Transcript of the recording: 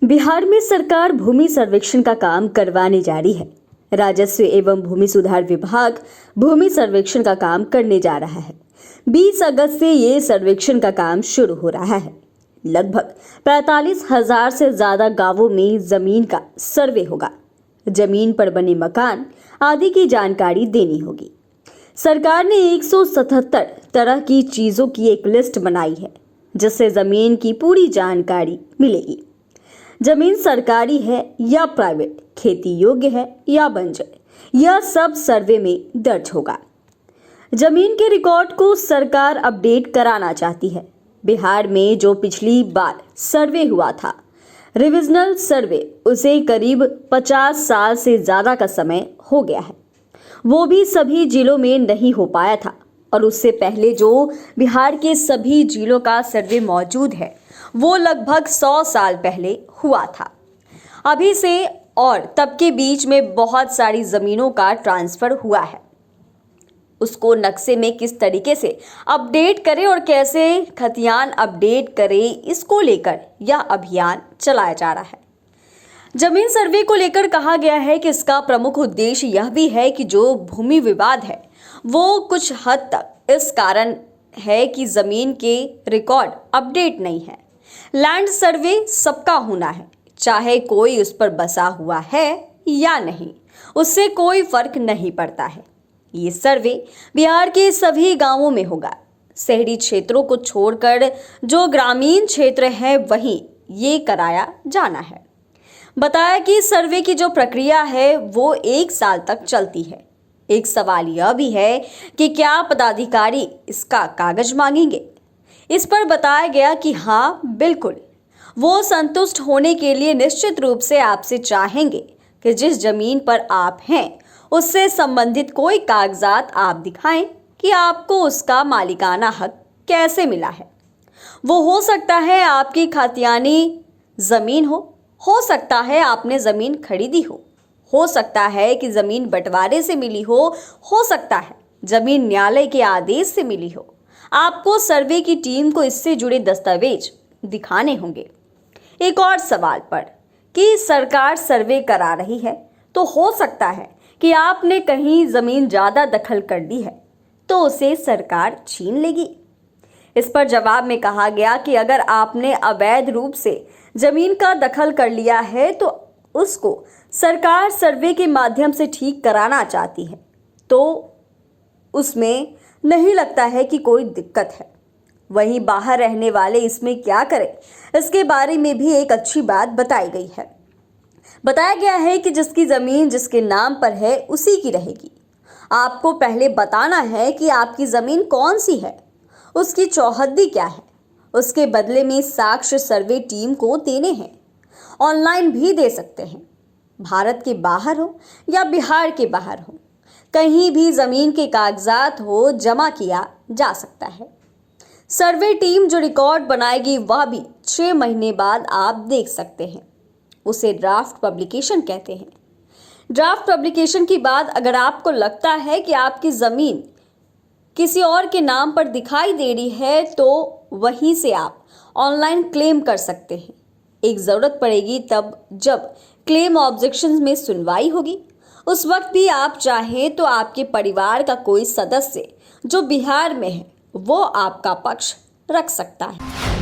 बिहार में सरकार भूमि सर्वेक्षण का काम करवाने जा रही है। राजस्व एवं भूमि सुधार विभाग भूमि सर्वेक्षण का काम करने जा रहा है। 20 अगस्त से ये सर्वेक्षण का काम शुरू हो रहा है। लगभग 45,000 से ज्यादा गांवों में जमीन का सर्वे होगा। जमीन पर बने मकान आदि की जानकारी देनी होगी। सरकार ने 177 तरह की चीजों की एक लिस्ट बनाई है, जिससे जमीन की पूरी जानकारी मिलेगी। जमीन सरकारी है या प्राइवेट, खेती योग्य है या बंजर, यह सब सर्वे में दर्ज होगा। जमीन के रिकॉर्ड को सरकार अपडेट कराना चाहती है। बिहार में जो पिछली बार सर्वे हुआ था, रिविजनल सर्वे, उसे करीब 50 साल से ज्यादा का समय हो गया है। वो भी सभी जिलों में नहीं हो पाया था और उससे पहले जो बिहार के सभी जिलों का सर्वे मौजूद है, वो लगभग 100 साल पहले हुआ था। अभी से और तब के बीच में बहुत सारी जमीनों का ट्रांसफर हुआ है। उसको नक्शे में किस तरीके से अपडेट करें और कैसे खतियान अपडेट करें, इसको लेकर यह अभियान चलाया जा रहा है। जमीन सर्वे को लेकर कहा गया है कि इसका प्रमुख उद्देश्य यह भी है कि जो भूमि विवाद है वो कुछ हद तक इस कारण है कि जमीन के रिकॉर्ड अपडेट नहीं है। लैंड सर्वे सबका होना है, चाहे कोई उस पर बसा हुआ है या नहीं, उससे कोई फर्क नहीं पड़ता है। ये सर्वे बिहार के सभी गांवों में होगा। शहरी क्षेत्रों को छोड़कर जो ग्रामीण क्षेत्र है वहीं ये कराया जाना है। बताया कि सर्वे की जो प्रक्रिया है वो 1 साल तक चलती है। एक सवाल यह भी है कि क्या पदाधिकारी इसका कागज मांगेंगे। इस पर बताया गया कि हाँ, बिल्कुल, वो संतुष्ट होने के लिए निश्चित रूप से आपसे चाहेंगे कि जिस जमीन पर आप हैं उससे संबंधित कोई कागजात आप दिखाएं कि आपको उसका मालिकाना हक कैसे मिला है। वो हो सकता है आपकी खातियानी जमीन हो सकता है आपने जमीन खरीदी हो सकता है कि जमीन बंटवारे से मिली हो सकता है जमीन न्यायालय के आदेश से मिली हो। आपको सर्वे की टीम को इससे जुड़े दस्तावेज दिखाने होंगे। एक और सवाल पर कि सरकार सर्वे करा रही है तो हो सकता है कि आपने कहीं जमीन ज्यादा दखल कर दी है तो उसे सरकार छीन लेगी। इस पर जवाब में कहा गया कि अगर आपने अवैध रूप से जमीन का दखल कर लिया है तो उसको सरकार सर्वे के माध्यम से ठीक कराना चाहती है तो उसमें नहीं लगता है कि कोई दिक्कत है। वहीं बाहर रहने वाले इसमें क्या करें, इसके बारे में भी एक अच्छी बात बताई गई है। बताया गया है कि जिसकी जमीन जिसके नाम पर है उसी की रहेगी। आपको पहले बताना है कि आपकी जमीन कौन सी है, उसकी चौहद्दी क्या है। उसके बदले में साक्ष्य सर्वे टीम को देने हैं। ऑनलाइन भी दे सकते हैं। भारत के बाहर हो या बिहार के बाहर हो, कहीं भी जमीन के कागजात हो जमा किया जा सकता है। सर्वे टीम जो रिकॉर्ड बनाएगी वह भी 6 महीने बाद आप देख सकते हैं। उसे ड्राफ्ट पब्लिकेशन कहते हैं। ड्राफ्ट पब्लिकेशन के बाद अगर आपको लगता है कि आपकी जमीन किसी और के नाम पर दिखाई दे रही है तो वहीं से आप ऑनलाइन क्लेम कर सकते हैं। एक जरूरत पड़ेगी तब जब क्लेम ऑब्जेक्शन में सुनवाई होगी। उस वक्त भी आप चाहें तो आपके परिवार का कोई सदस्य जो बिहार में है वो आपका पक्ष रख सकता है।